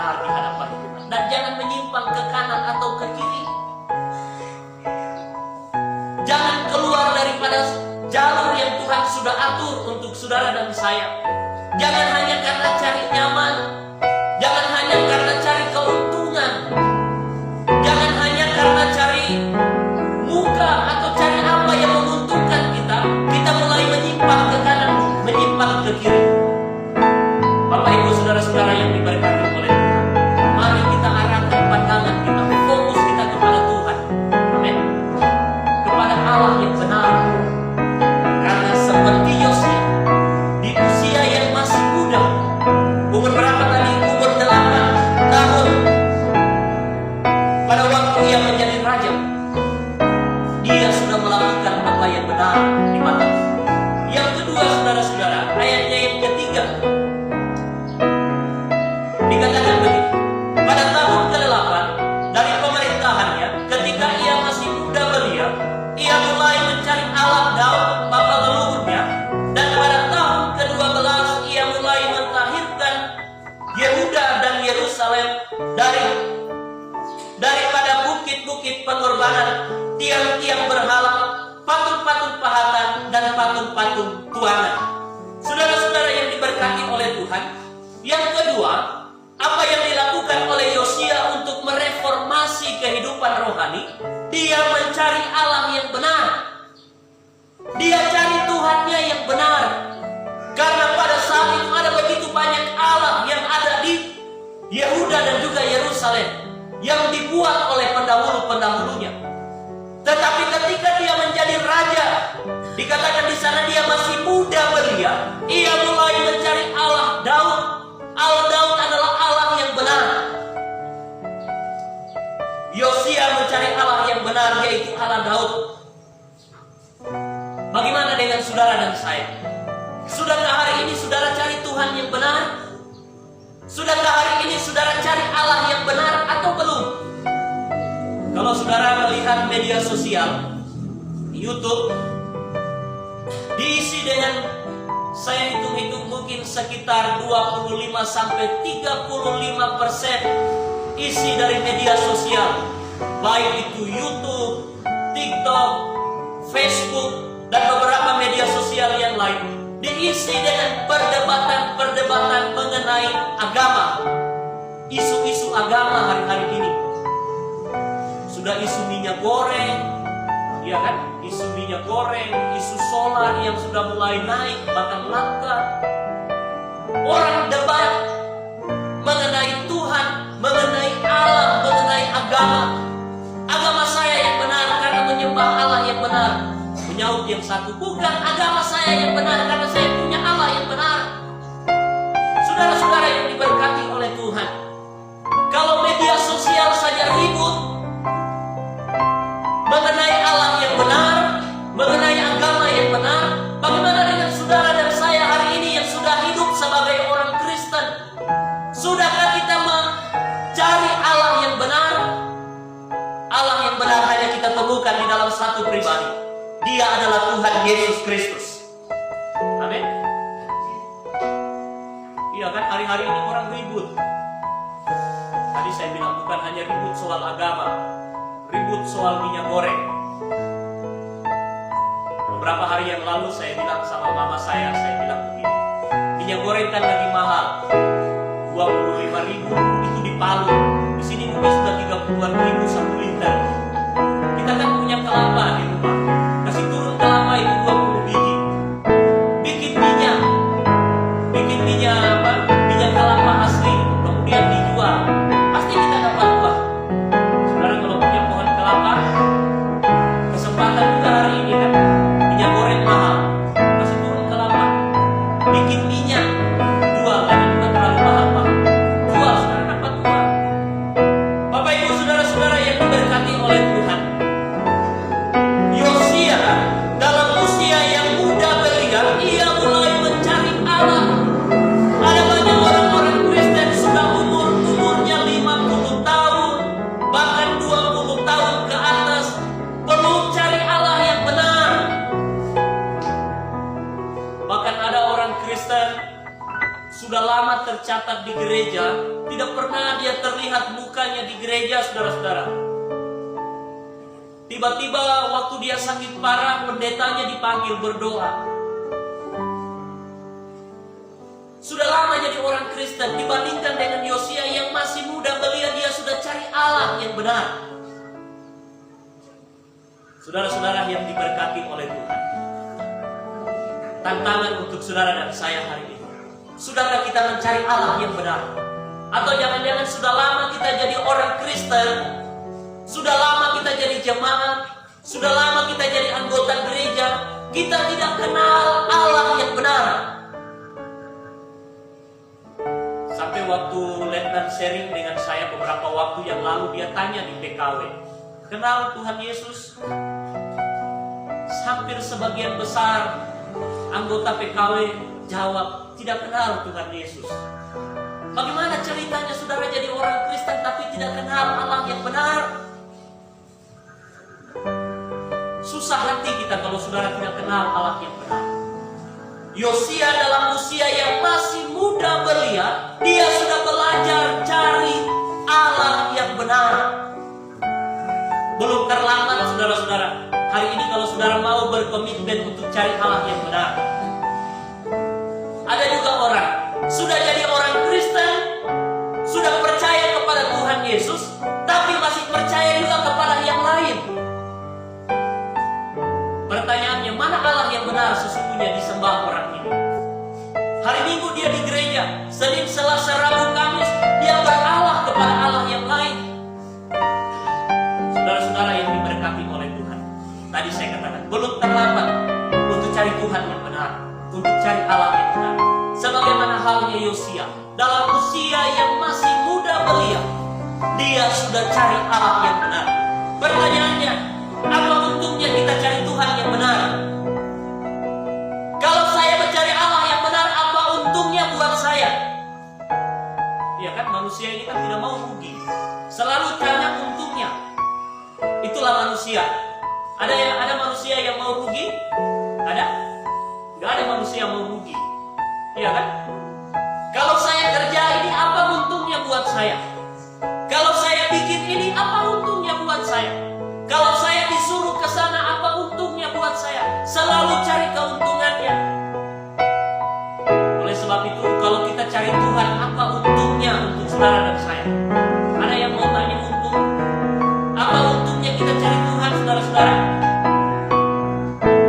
benar di hadapan Tuhan. Dan jangan menyimpang ke kanan atau ke kiri. Jangan keluar daripada jalur yang Tuhan sudah atur untuk saudara dan saya. Jangan hanya karena cari nyaman. Jangan hanya karena cari keuntungan. Jangan hanya karena cari muka atau cari apa yang menguntungkan kita. Kita mulai menyimpang ke kanan, menyimpang ke kiri. Bapak Ibu saudara-saudara yang diberkati oleh Tuhan, mari kita arahkan pandangan kita, fokus kita kepada Tuhan. Amin. Kepada Allah yang benar. Karena seperti Yosia, di usia yang masih muda, umur berapa tadi? Umur 8 tahun. Pada waktu ia menjadi raja, dia sudah melakukan apa yang benar di mata. Yang kedua, saudara-saudara, ayatnya yang ketiga, dikatakan begini, pada tahun ke-8 dari pemerintahannya, ketika ia masih muda belia, ia mulai mencari Allah Daud, bapa leluhurnya, dan pada tahun ke-12 ia mulai mentahirkan Yehuda dan Yerusalem daripada bukit-bukit pengorbanan, tiang-tiang berhala, patung-patung pahatan, dan patung-patung tuangan. Saudara-saudara yang diberkati oleh Tuhan, yang kedua, apa yang dilakukan oleh Yosia untuk mereformasi kehidupan rohani, dia mencari Allah yang benar. Dia cari Tuhannya yang benar. Karena pada saat itu ada begitu banyak Allah yang ada di Yehuda dan juga Yerusalem yang dibuat oleh pendahulu-pendahulunya. Tetapi ketika dia menjadi raja, dikatakan di sana dia masih muda belia, ia mulai mencari Allah Daud. Allah Daud adalah Allah yang benar. Yosia mencari Allah yang benar, yaitu Allah Daud. Bagaimana dengan saudara dan saya? Sudahkah hari ini saudara cari Tuhan yang benar? Sudahkah hari ini saudara cari Allah yang benar atau belum? Kalau saudara melihat media sosial, YouTube, diisi dengan, saya hitung-hitung mungkin sekitar 25-35% isi dari media sosial, baik itu YouTube, TikTok, Facebook, dan beberapa media sosial yang lain, diisi dengan perdebatan-perdebatan mengenai agama, isu-isu agama hari-hari ini. Sudah isu minyak goreng, ya kan? Isu minyak goreng, isu solar yang sudah mulai naik, bahkan langka. Orang debat mengenai Tuhan, mengenai Allah, mengenai agama. Agama saya yang benar karena menyembah Allah yang benar. Menyaut yang satu, bukan agama saya yang benar karena saya punya Allah yang benar. Saudara-saudara yang diberkati oleh Tuhan, kalau media sosial saja ribut mengenai Allah yang benar, mengenai agama yang benar, bagaimana dengan saudara dan saya hari ini yang sudah hidup sebagai orang Kristen? Sudahkah kita mencari Allah yang benar? Allah yang benar hanya kita temukan di dalam satu pribadi. Dia adalah Tuhan Yesus Kristus. Amin. Iya kan, hari-hari ini orang ribut. Tadi saya bilang bukan hanya ribut soal agama, ribut soal minyak goreng. Beberapa hari yang lalu saya bilang sama mama saya bilang begini, minyak goreng kan lagi mahal, 25.000 itu di Palu. Di sini mungkin sudah 30.000 1 liter. Kita kan punya kelapa di rumah, kasih turun kelapa itu 20 biji. Bikin minyak apa? Minyak kelapa asli, kemudian dijual. Pasti kita dapat uang. Saudara kalau punya pohon kelapa, kesempatan juga hari ini kan, minyak goreng mahal, kasih turun kelapa, bikin minyak, jual, jangan juga terlalu mahal, jual, saudara dapat uang. gereja, tidak pernah dia terlihat mukanya di gereja, saudara-saudara. Tiba-tiba waktu dia sakit parah, pendetanya dipanggil berdoa. Sudah lama jadi orang Kristen, dibandingkan dengan Yosia yang masih muda belia, dia sudah cari Allah yang benar. Saudara-saudara yang diberkati oleh Tuhan, tantangan untuk saudara dan saya hari ini, sudahkah kita mencari Allah yang benar? Atau jangan-jangan sudah lama kita jadi orang Kristen, sudah lama kita jadi jemaat, sudah lama kita jadi anggota gereja, kita tidak kenal Allah yang benar. Sampai waktu Letnan sharing dengan saya beberapa waktu yang lalu, dia tanya di PKW, kenal Tuhan Yesus? Hampir sebagian besar anggota PKW jawab, tidak kenal Tuhan Yesus. Bagaimana ceritanya saudara jadi orang Kristen tapi tidak kenal Allah yang benar? Susah hati kita kalau saudara tidak kenal Allah yang benar. Yosia dalam usia yang masih muda belia, dia sudah belajar cari Allah yang benar. Belum terlambat saudara-saudara. Hari ini kalau saudara mau berkomitmen untuk cari Allah yang benar. Ada juga orang sudah jadi orang Kristen, sudah percaya kepada Tuhan Yesus, tapi masih percaya juga kepada yang lain. Pertanyaannya, mana Allah yang benar sesungguhnya disembah orang ini? Hari Minggu dia di gereja, Senin, Selasa, Rabu, Kamis dia beralah kepada Allah yang lain. Saudara-saudara yang diberkati oleh Tuhan, tadi saya katakan belum terlambat untuk cari Tuhan yang benar, untuk cari Allah yang benar. Sebagaimana halnya Yosia, dalam usia yang masih muda belia, dia sudah cari Allah yang benar. Pertanyaannya, apa untungnya kita cari Tuhan yang benar? Kalau saya mencari Allah yang benar, apa untungnya buat saya? Ya kan, manusia ini kan tidak mau rugi, selalu cari untungnya. Itulah manusia. Ada manusia yang mau rugi? Ada? Gak ada manusia yang mau rugi. Iya kan? Kalau saya kerja ini, apa untungnya buat saya? Kalau saya bikin ini, apa untungnya buat saya? Kalau saya disuruh ke sana, apa untungnya buat saya? Selalu cari keuntungannya. Oleh sebab itu, kalau kita cari Tuhan, apa untungnya untuk saudara dan saya? Ada yang mau tanya untung? Apa untungnya kita cari Tuhan, saudara-saudara?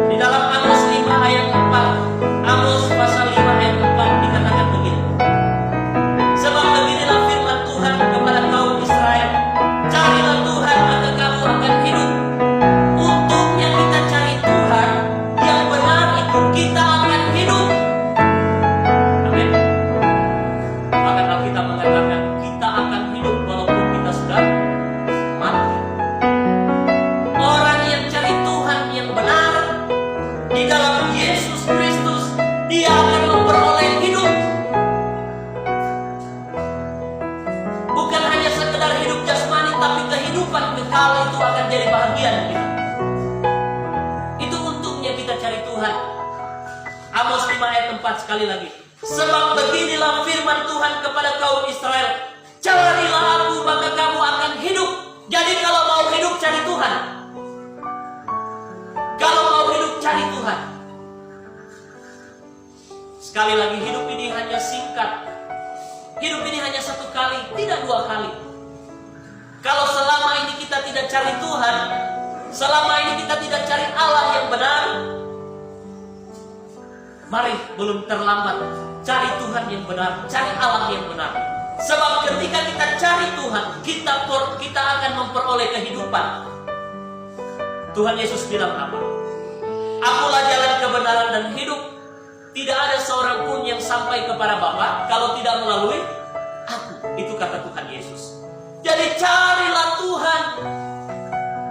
Di dalam Amos 5 ayat 4, Amos pasal 5 ayat 4 dikatakan begini. Sebab beginilah firman Tuhan kepada kaum Israel, carilah Tuhan maka kamu akan hidup. Untungnya kita cari Tuhan yang benar itu kita akan hidup. Amin. Bahkan Alkitab mengatakan kita akan hidup walaupun kita sudah mati. Orang yang cari Tuhan yang benar di dalam Yesus Kristus, dia akan memperoleh hidup. Bukan hanya sekedar hidup jasmani, tapi kehidupan kekal itu akan jadi bahagian kita. Itu untungnya kita cari Tuhan. Amos 5 ayat 4 sekali lagi. Sebab beginilah firman Tuhan kepada kaum Israel, carilah aku maka kamu akan hidup. Jadi kalau mau hidup cari Tuhan. Kalau mau hidup cari Tuhan. Sekali lagi, hidup ini hanya singkat. Hidup ini hanya satu kali, tidak dua kali. Kalau selama ini kita tidak cari Tuhan, selama ini kita tidak cari Allah yang benar, mari belum terlambat cari Tuhan yang benar, cari Allah yang benar. Sebab ketika kita cari Tuhan, kita akan memperoleh kehidupan. Tuhan Yesus bilang apa? Akulah jalan kebenaran dan hidup. Tidak ada seorang pun yang sampai kepada Bapa kalau tidak melalui aku. Itu kata Tuhan Yesus. Jadi carilah Tuhan.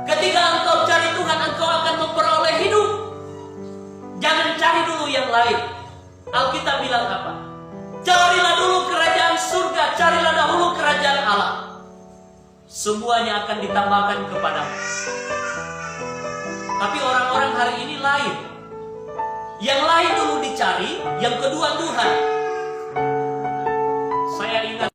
Ketika engkau cari Tuhan, engkau akan memperoleh hidup. Jangan cari dulu yang lain. Alkitab bilang apa? Carilah dulu kerajaan surga, carilah dahulu kerajaan Allah. Semuanya akan ditambahkan kepadamu. Tapi orang-orang hari ini lain. Yang lain dulu dicari, yang kedua Tuhan. Saya ingat